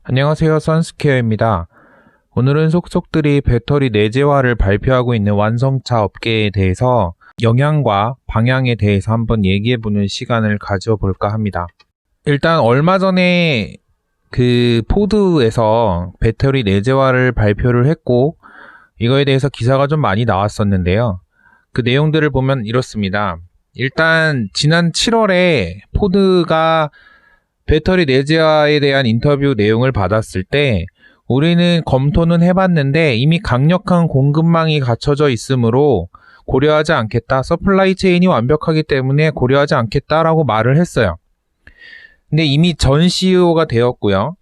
안녕하세요, 선스케어입니다. 오늘은 속속들이 배터리 내재화를 발표하고 있는 완성차 업계에 대해서 영향과 방향에 대해서 한번 얘기해보는 시간을 가져볼까 합니다. 일단 얼마 전에 포드에서 배터리 내재화를 발표를 했고 이거에 대해서 기사가 좀 많이 나왔었는데요. 그 내용들을 보면 이렇습니다. 일단 지난 7월에 포드가 배터리 내재화에 대한 인터뷰 내용을 받았을 때 우리는 검토는 해봤는데 이미 강력한 공급망이 갖춰져 있으므로 고려하지 않겠다. 서플라이 체인이 완벽하기 때문에 고려하지 않겠다라고 말을 했어요. 근데 이미 전 CEO가 되었고요.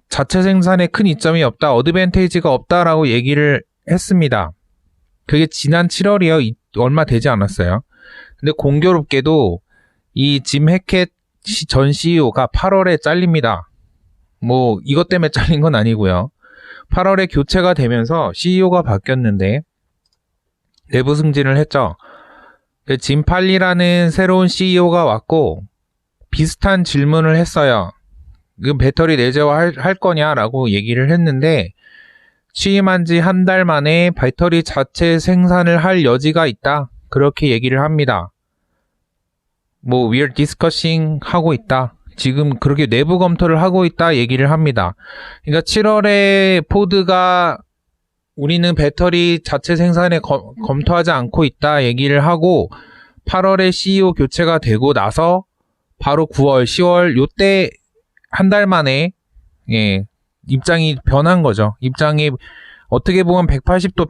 자체 생산에 큰 이점이 없다. 어드밴테이지가 없다라고 얘기를 했습니다. 그게 지난 7월이요. 얼마 되지 않았어요. 근데 공교롭게도 이 짐 해켓 전 CEO가 8월에 잘립니다. 이것 때문에 잘린 건 아니고요. 8월에 교체가 되면서 CEO가 바뀌었는데 내부 승진을 했죠. 짐 팔리라는 새로운 CEO가 왔고 비슷한 질문을 했어요. 배터리 내재화 할 거냐라고 얘기를 했는데 취임한 지 한 달 만에 배터리 자체 생산을 할 여지가 있다. 그렇게 얘기를 합니다. we're discussing 하고 있다. 지금 그렇게 내부 검토를 하고 있다 얘기를 합니다. 그러니까 7월에 포드가 우리는 배터리 자체 생산에 검토하지 않고 있다 얘기를 하고 8월에 CEO 교체가 되고 나서 바로 9월, 10월 요때 한 달 만에 입장이 변한 거죠. 입장이 어떻게 보면 180도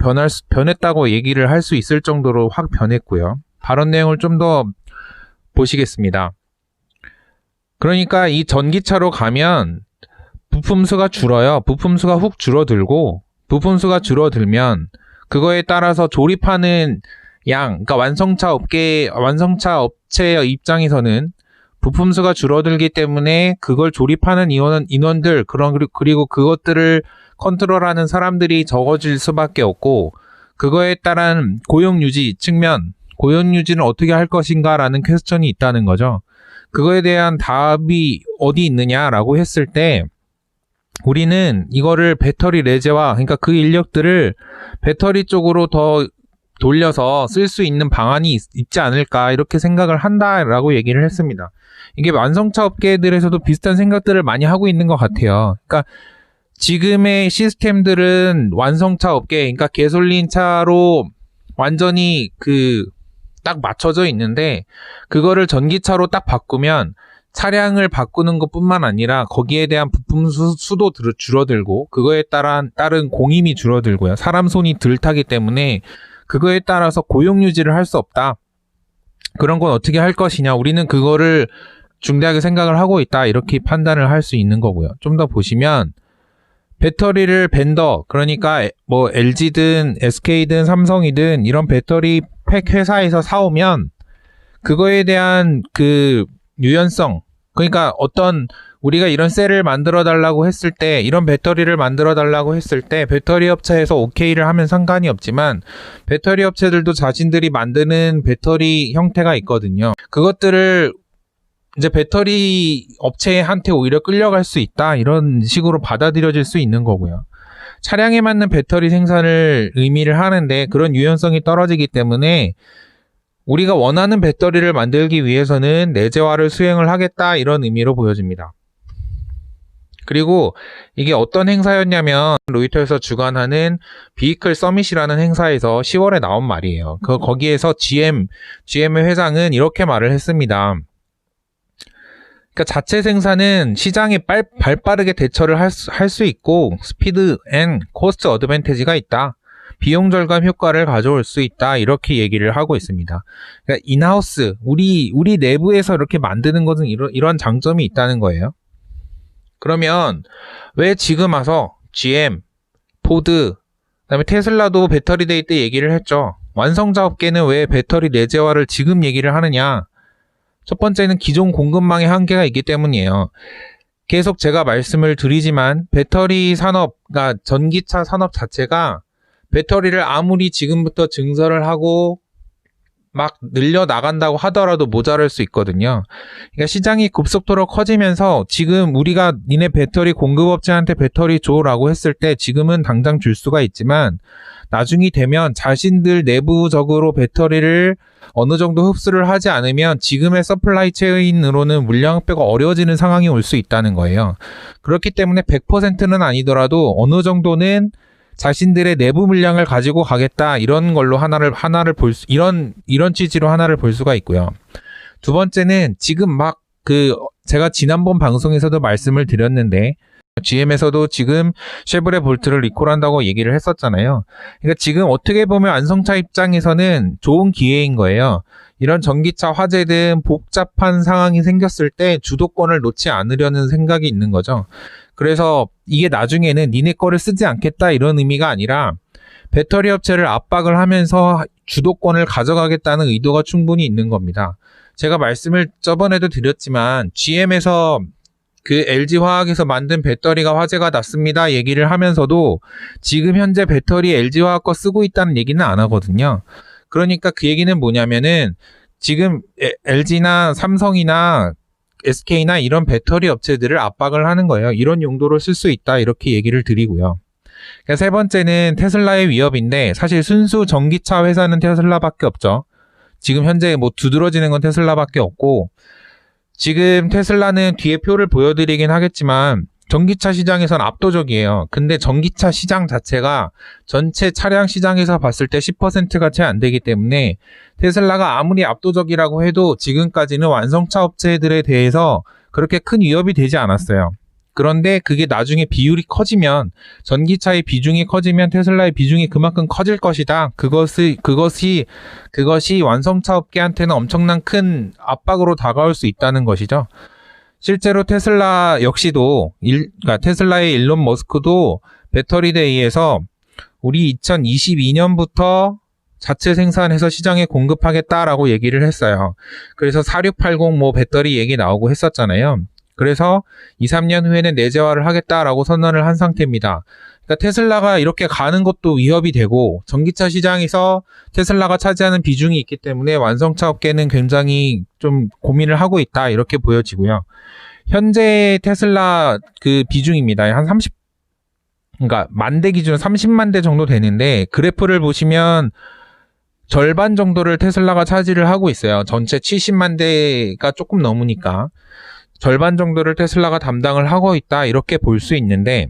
변했다고 얘기를 할 수 있을 정도로 확 변했고요. 발언 내용을 좀 더 보시겠습니다. 그러니까 이 전기차로 가면 부품수가 줄어요. 부품수가 훅 줄어들고 부품수가 줄어들면 그거에 따라서 조립하는 그러니까 완성차 업체 입장에서는 부품수가 줄어들기 때문에 그걸 조립하는 인원들 그리고 그것들을 컨트롤하는 사람들이 적어질 수밖에 없고 그거에 따른 고용유지 측면 고용유지는 어떻게 할 것인가라는 퀘스천이 있다는 거죠. 그거에 대한 답이 어디 있느냐라고 했을 때 우리는 이거를 배터리 내재화, 그러니까 그 인력들을 배터리 쪽으로 더 돌려서 쓸 수 있는 방안이 있지 않을까 이렇게 생각을 한다라고 얘기를 했습니다. 이게 완성차 업계들에서도 비슷한 생각들을 많이 하고 있는 것 같아요. 그러니까 지금의 시스템들은 완성차 업계, 그러니까 개솔린 차로 완전히 딱 맞춰져 있는데 그거를 전기차로 딱 바꾸면 차량을 바꾸는 것뿐만 아니라 거기에 대한 부품 수도 줄어들고 그거에 따른 공임이 줄어들고요. 사람 손이 덜 타기 때문에 그거에 따라서 고용 유지를 할 수 없다. 그런 건 어떻게 할 것이냐. 우리는 그거를 중대하게 생각을 하고 있다. 이렇게 판단을 할 수 있는 거고요. 좀 더 보시면 배터리를 벤더, 그러니까 LG든 SK든 삼성이든 이런 배터리 팩 회사에서 사오면 그거에 대한 유연성, 그러니까 우리가 이런 셀을 만들어 달라고 했을 때 이런 배터리를 만들어 달라고 했을 때 배터리 업체에서 오케이를 하면 상관이 없지만 배터리 업체들도 자신들이 만드는 배터리 형태가 있거든요. 그것들을 이제 배터리 업체한테 오히려 끌려갈 수 있다. 이런 식으로 받아들여질 수 있는 거고요. 차량에 맞는 배터리 생산을 의미를 하는데 그런 유연성이 떨어지기 때문에 우리가 원하는 배터리를 만들기 위해서는 내재화를 수행을 하겠다. 이런 의미로 보여집니다. 그리고 이게 어떤 행사였냐면 로이터에서 주관하는 비이클 서밋이라는 행사에서 10월에 나온 말이에요. 거기에서 GM의 회장은 이렇게 말을 했습니다. 그러니까 자체 생산은 시장에 발빠르게 대처를 할 수 있고 스피드 앤 코스트 어드밴티지가 있다. 비용 절감 효과를 가져올 수 있다. 이렇게 얘기를 하고 있습니다. 그러니까 인하우스, 우리 내부에서 이렇게 만드는 것은 이런 장점이 있다는 거예요. 그러면 왜 지금 와서 GM, 포드, 그다음에 테슬라도 배터리 데이 때 얘기를 했죠. 완성차 업계는 왜 배터리 내재화를 지금 얘기를 하느냐? 첫 번째는 기존 공급망의 한계가 있기 때문이에요. 계속 제가 말씀을 드리지만 배터리 산업, 그러니까 전기차 산업 자체가 배터리를 아무리 지금부터 증설을 하고 막 늘려나간다고 하더라도 모자랄 수 있거든요. 그러니까 시장이 급속도로 커지면서 지금 우리가 니네 배터리 공급업체한테 배터리 줘라고 했을 때 지금은 당장 줄 수가 있지만 나중이 되면 자신들 내부적으로 배터리를 어느 정도 흡수를 하지 않으면 지금의 서플라이 체인으로는 물량 확보가 어려워지는 상황이 올 수 있다는 거예요. 그렇기 때문에 100%는 아니더라도 어느 정도는 자신들의 내부 물량을 가지고 가겠다, 이런 걸로 하나를 이런 취지로 하나를 볼 수가 있고요. 두 번째는 지금 제가 지난번 방송에서도 말씀을 드렸는데 GM에서도 지금 쉐보레 볼트를 리콜한다고 얘기를 했었잖아요. 그러니까 지금 어떻게 보면 완성차 입장에서는 좋은 기회인 거예요. 이런 전기차 화재 등 복잡한 상황이 생겼을 때 주도권을 놓지 않으려는 생각이 있는 거죠. 그래서 이게 나중에는 니네 거를 쓰지 않겠다 이런 의미가 아니라 배터리 업체를 압박을 하면서 주도권을 가져가겠다는 의도가 충분히 있는 겁니다. 제가 말씀을 저번에도 드렸지만 GM에서 그 LG화학에서 만든 배터리가 화재가 났습니다 얘기를 하면서도 지금 현재 배터리 LG화학 거 쓰고 있다는 얘기는 안 하거든요. 그러니까 그 얘기는 뭐냐면은 지금 LG나 삼성이나 SK나 이런 배터리 업체들을 압박을 하는 거예요. 이런 용도로 쓸 수 있다 이렇게 얘기를 드리고요. 그러니까 세 번째는 테슬라의 위협인데 사실 순수 전기차 회사는 테슬라밖에 없죠. 지금 현재 두드러지는 건 테슬라밖에 없고 지금 테슬라는 뒤에 표를 보여드리긴 하겠지만 전기차 시장에선 압도적이에요. 근데 전기차 시장 자체가 전체 차량 시장에서 봤을 때 10%가 채 안 되기 때문에 테슬라가 아무리 압도적이라고 해도 지금까지는 완성차 업체들에 대해서 그렇게 큰 위협이 되지 않았어요. 그런데 그게 나중에 비율이 커지면, 전기차의 비중이 커지면 테슬라의 비중이 그만큼 커질 것이다. 그것이 완성차 업계한테는 엄청난 큰 압박으로 다가올 수 있다는 것이죠. 실제로 테슬라 역시도 그러니까 테슬라의 일론 머스크도 배터리 데이에서 우리 2022년부터 자체 생산해서 시장에 공급하겠다라고 얘기를 했어요. 그래서 4680 배터리 얘기 나오고 했었잖아요. 그래서 2, 3년 후에는 내재화를 하겠다라고 선언을 한 상태입니다. 그러니까 테슬라가 이렇게 가는 것도 위협이 되고 전기차 시장에서 테슬라가 차지하는 비중이 있기 때문에 완성차 업계는 굉장히 좀 고민을 하고 있다 이렇게 보여지고요. 현재 테슬라 그 비중입니다. 그러니까 만대 기준 30만 대 정도 되는데 그래프를 보시면 절반 정도를 테슬라가 차지를 하고 있어요. 전체 70만 대가 조금 넘으니까 절반 정도를 테슬라가 담당을 하고 있다 이렇게 볼 수 있는데,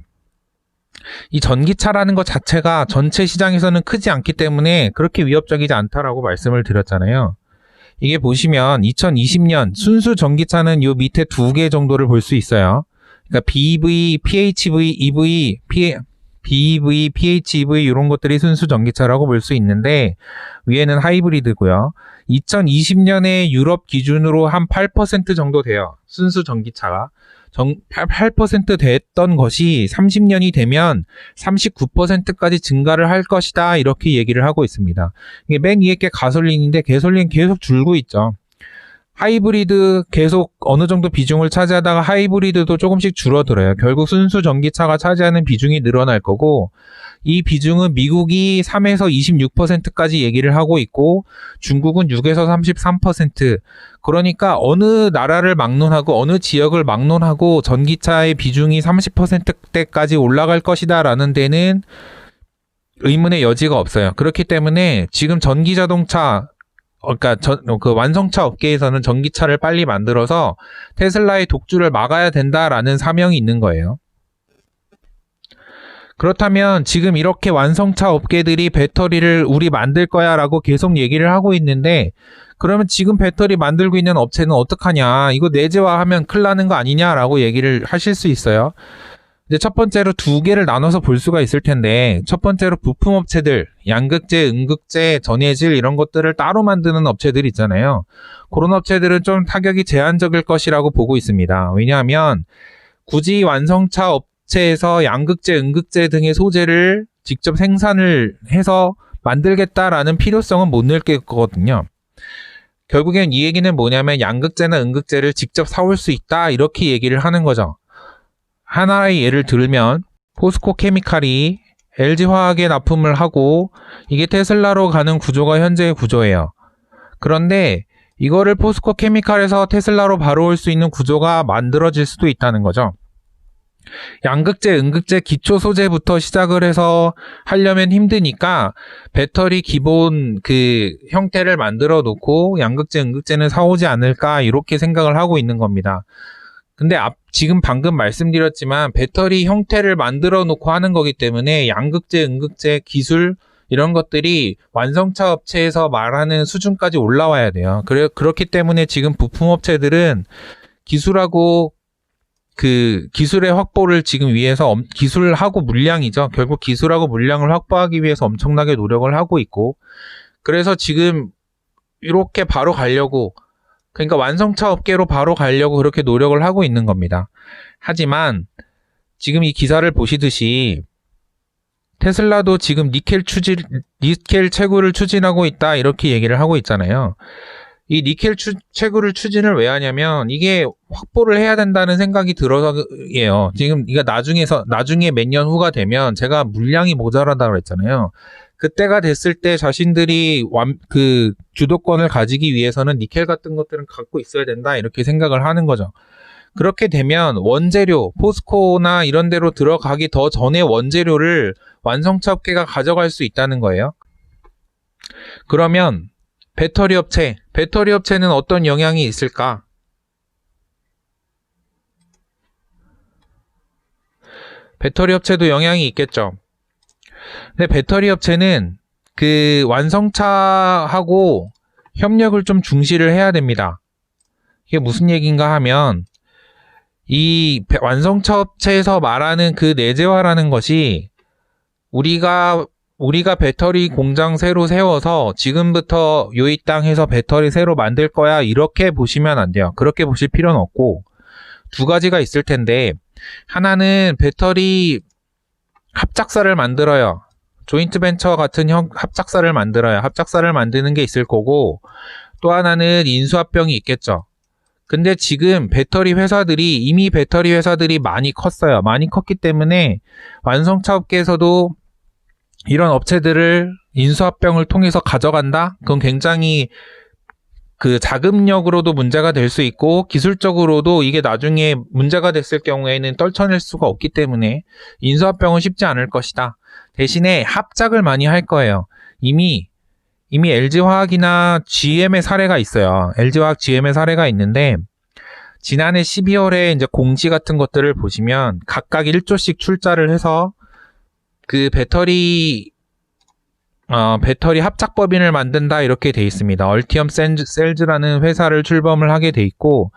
이 전기차라는 것 자체가 전체 시장에서는 크지 않기 때문에 그렇게 위협적이지 않다라고 말씀을 드렸잖아요. 이게 보시면 2020년 순수 전기차는 요 밑에 2개 정도를 볼 수 있어요. 그러니까 BEV, PHEV, EV, BEV, PHEV 이런 것들이 순수 전기차라고 볼 수 있는데 위에는 하이브리드고요. 2020년에 유럽 기준으로 한 8% 정도 돼요. 순수 전기차가. 8% 됐던 것이 30년이 되면 39%까지 증가를 할 것이다 이렇게 얘기를 하고 있습니다. 이게 맨 위에 게 가솔린인데 가솔린 계속 줄고 있죠. 하이브리드 계속 어느 정도 비중을 차지하다가 하이브리드도 조금씩 줄어들어요. 결국 순수 전기차가 차지하는 비중이 늘어날 거고, 이 비중은 미국이 3에서 26%까지 얘기를 하고 있고 중국은 6에서 33%. 그러니까 어느 나라를 막론하고 어느 지역을 막론하고 전기차의 비중이 30%대까지 올라갈 것이다 라는 데는 의문의 여지가 없어요. 그렇기 때문에 지금 전기자동차 그러니까 그 완성차 업계에서는 전기차를 빨리 만들어서 테슬라의 독주를 막아야 된다라는 사명이 있는 거예요. 그렇다면 지금 이렇게 완성차 업계들이 배터리를 우리 만들 거야 라고 계속 얘기를 하고 있는데, 그러면 지금 배터리 만들고 있는 업체는 어떡하냐, 이거 내재화하면 큰일 나는 거 아니냐 라고 얘기를 하실 수 있어요. 근데 첫 번째로 2개를 나눠서 볼 수가 있을 텐데, 첫 번째로 부품 업체들, 양극재, 음극재, 전해질 이런 것들을 따로 만드는 업체들 있잖아요. 그런 업체들은 좀 타격이 제한적일 것이라고 보고 있습니다. 왜냐하면 굳이 완성차 업체에서 양극재, 음극재 등의 소재를 직접 생산을 해서 만들겠다라는 필요성은 못 느낄거든요. 결국엔 이 얘기는 뭐냐면 양극재나 음극재를 직접 사올 수 있다 이렇게 얘기를 하는 거죠. 하나의 예를 들면 포스코 케미칼이 LG화학에 납품을 하고 이게 테슬라로 가는 구조가 현재의 구조예요. 그런데 이거를 포스코 케미칼에서 테슬라로 바로 올 수 있는 구조가 만들어질 수도 있다는 거죠. 양극재, 음극재 기초 소재부터 시작을 해서 하려면 힘드니까 배터리 기본 그 형태를 만들어 놓고 양극재, 음극재는 사오지 않을까 이렇게 생각을 하고 있는 겁니다. 근데 지금 방금 말씀드렸지만 배터리 형태를 만들어 놓고 하는 거기 때문에 양극재, 음극재 기술 이런 것들이 완성차 업체에서 말하는 수준까지 올라와야 돼요. 그렇기 때문에 지금 부품 업체들은 기술하고 그 기술의 확보를 지금 위해서 기술하고 물량이죠. 결국 기술하고 물량을 확보하기 위해서 엄청나게 노력을 하고 있고, 그래서 지금 이렇게 바로 가려고, 그러니까 완성차 업계로 바로 가려고 그렇게 노력을 하고 있는 겁니다. 하지만 지금 이 기사를 보시듯이 테슬라도 지금 니켈 채굴을 추진하고 있다 이렇게 얘기를 하고 있잖아요. 이 니켈 채굴을 추진을 왜 하냐면 이게 확보를 해야 된다는 생각이 들어서예요. 지금 이거 나중에 몇 년 후가 되면 제가 물량이 모자라다고 그랬잖아요. 그때가 됐을 때 자신들이 그 주도권을 가지기 위해서는 니켈 같은 것들은 갖고 있어야 된다 이렇게 생각을 하는 거죠. 그렇게 되면 원재료, 포스코나 이런 데로 들어가기 더 전에 원재료를 완성차 업계가 가져갈 수 있다는 거예요. 그러면 배터리 업체는 어떤 영향이 있을까? 배터리 업체도 영향이 있겠죠. 근데 배터리 업체는 그 완성차하고 협력을 좀 중시를 해야 됩니다. 이게 무슨 얘기인가 하면 이 완성차 업체에서 말하는 그 내재화라는 것이 우리가 배터리 공장 새로 세워서 지금부터 요 이 땅에서 배터리 새로 만들 거야 이렇게 보시면 안 돼요. 그렇게 보실 필요는 없고 두 가지가 있을 텐데, 하나는 배터리 합작사를 만들어요. 조인트 벤처 같은 합작사를 만들어요. 합작사를 만드는 게 있을 거고, 또 하나는 인수합병이 있겠죠. 근데 지금 이미 배터리 회사들이 많이 컸어요. 많이 컸기 때문에 완성차 업계에서도 이런 업체들을 인수합병을 통해서 가져간다? 그건 굉장히 그 자금력으로도 문제가 될 수 있고 기술적으로도 이게 나중에 문제가 됐을 경우에는 떨쳐낼 수가 없기 때문에 인수합병은 쉽지 않을 것이다. 대신에 합작을 많이 할 거예요. 이미 LG화학이나 GM의 사례가 있어요. LG화학, GM의 사례가 있는데 지난해 12월에 이제 공시 같은 것들을 보시면 각각 1조씩 출자를 해서 그 배터리 합작법인을 만든다 이렇게 돼 있습니다. 얼티엄 셀즈라는 회사를 출범을 하게 돼 있고,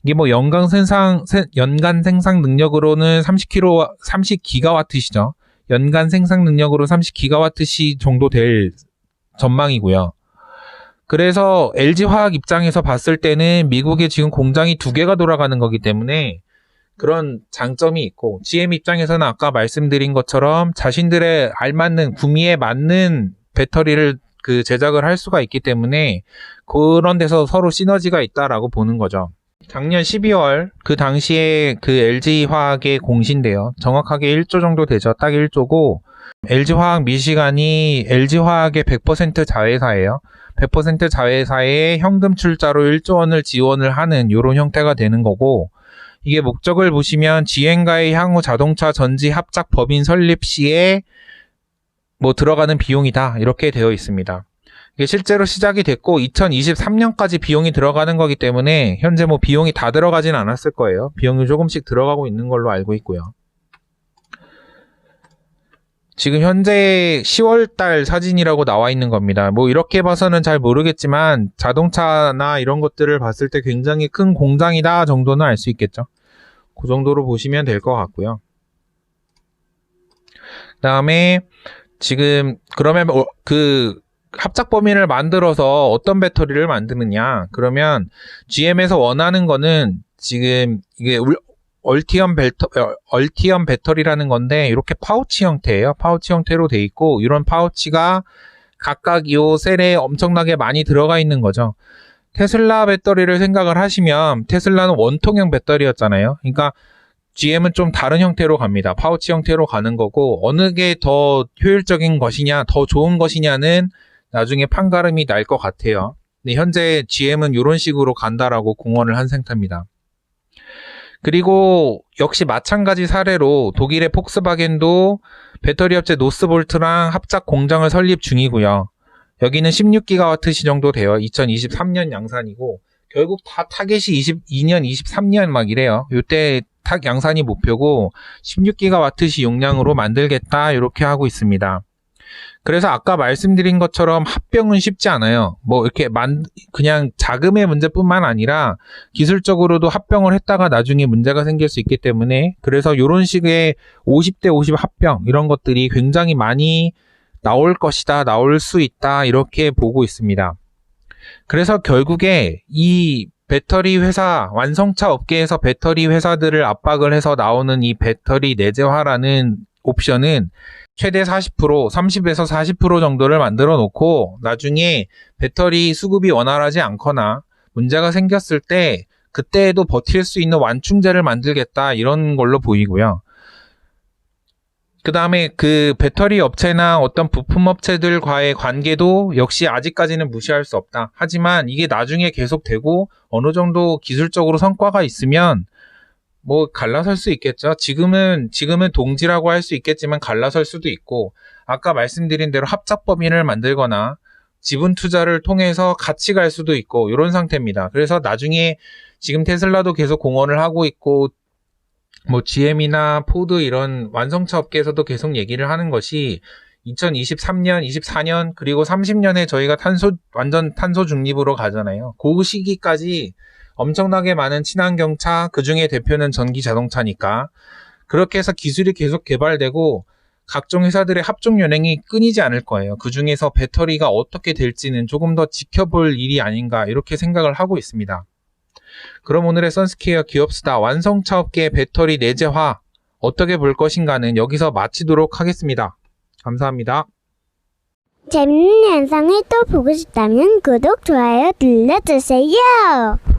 이게 뭐 연간 생산 능력으로는 30기가와트시죠. 연간 생산 능력으로 30기가와트시 정도 될 전망이고요. 그래서 LG화학 입장에서 봤을 때는 미국에 지금 공장이 2개가 돌아가는 거기 때문에 그런 장점이 있고, GM 입장에서는 아까 말씀드린 것처럼 자신들의 알맞는 구미에 맞는 배터리를 그 제작을 할 수가 있기 때문에 그런 데서 서로 시너지가 있다라고 보는 거죠. 작년 12월 그 당시에 그 LG화학의 공시인데요. 정확하게 1조 정도 되죠. 딱 1조고 LG화학 미시간이 LG화학의 100% 자회사예요. 100% 자회사에 현금 출자로 1조 원을 지원을 하는 이런 형태가 되는 거고, 이게 목적을 보시면 GM과의 향후 자동차 전지 합작 법인 설립 시에 뭐 들어가는 비용이다 이렇게 되어 있습니다. 이게 실제로 시작이 됐고 2023년까지 비용이 들어가는 거기 때문에 현재 뭐 비용이 다 들어가진 않았을 거예요. 비용이 조금씩 들어가고 있는 걸로 알고 있고요. 지금 현재 10월달 사진이라고 나와 있는 겁니다. 뭐 이렇게 봐서는 잘 모르겠지만 자동차나 이런 것들을 봤을 때 굉장히 큰 공장이다 정도는 알 수 있겠죠. 그 정도로 보시면 될 것 같고요. 그 다음에 지금 그러면 그 합작 범위를 만들어서 어떤 배터리를 만드느냐, 그러면 GM에서 원하는 거는 지금 이게 얼티엄 배터리라는 건데 이렇게 파우치 형태예요. 파우치 형태로 돼 있고 이런 파우치가 각각 이 셀에 엄청나게 많이 들어가 있는 거죠. 테슬라 배터리를 생각을 하시면 테슬라는 원통형 배터리였잖아요. 그러니까 GM은 좀 다른 형태로 갑니다. 파우치 형태로 가는 거고, 어느 게 더 효율적인 것이냐, 더 좋은 것이냐는 나중에 판가름이 날 것 같아요. 네, 현재 GM은 이런 식으로 간다라고 공언을 한 상태입니다. 그리고 역시 마찬가지 사례로 독일의 폭스바겐도 배터리 업체 노스볼트랑 합작 공장을 설립 중이고요. 여기는 16GWh 정도 돼요. 2023년 양산이고 결국 다 타겟이 22년, 23년 막 이래요. 이때 탁 양산이 목표고 16GWh 용량으로 만들겠다 이렇게 하고 있습니다. 그래서 아까 말씀드린 것처럼 합병은 쉽지 않아요. 뭐 이렇게 그냥 자금의 문제뿐만 아니라 기술적으로도 합병을 했다가 나중에 문제가 생길 수 있기 때문에 그래서 이런 식의 50대 50 합병 이런 것들이 굉장히 많이 나올 것이다, 나올 수 있다 이렇게 보고 있습니다. 그래서 결국에 이 배터리 회사, 완성차 업계에서 배터리 회사들을 압박을 해서 나오는 이 배터리 내재화라는 옵션은 최대 40%, 30에서 40% 정도를 만들어 놓고 나중에 배터리 수급이 원활하지 않거나 문제가 생겼을 때 그때에도 버틸 수 있는 완충제를 만들겠다 이런 걸로 보이고요. 그 다음에 그 배터리 업체나 어떤 부품 업체들과의 관계도 역시 아직까지는 무시할 수 없다. 하지만 이게 나중에 계속되고 어느 정도 기술적으로 성과가 있으면 뭐 갈라설 수 있겠죠. 지금은 동지라고 할 수 있겠지만 갈라설 수도 있고 아까 말씀드린 대로 합작법인을 만들거나 지분 투자를 통해서 같이 갈 수도 있고 이런 상태입니다. 그래서 나중에 지금 테슬라도 계속 공언을 하고 있고 뭐 GM이나 포드 이런 완성차 업계에서도 계속 얘기를 하는 것이 2023년, 24년 그리고 30년에 저희가 완전 탄소 중립으로 가잖아요. 그 시기까지 엄청나게 많은 친환경차, 그 중에 대표는 전기 자동차니까 그렇게 해서 기술이 계속 개발되고 각종 회사들의 합종 연행이 끊이지 않을 거예요. 그 중에서 배터리가 어떻게 될지는 조금 더 지켜볼 일이 아닌가 이렇게 생각을 하고 있습니다. 그럼 오늘의 선스퀘어 기업수다 완성차 업계의 배터리 내재화 어떻게 볼 것인가는 여기서 마치도록 하겠습니다. 감사합니다. 재밌는 영상을 또 보고 싶다면 구독, 좋아요 눌러주세요.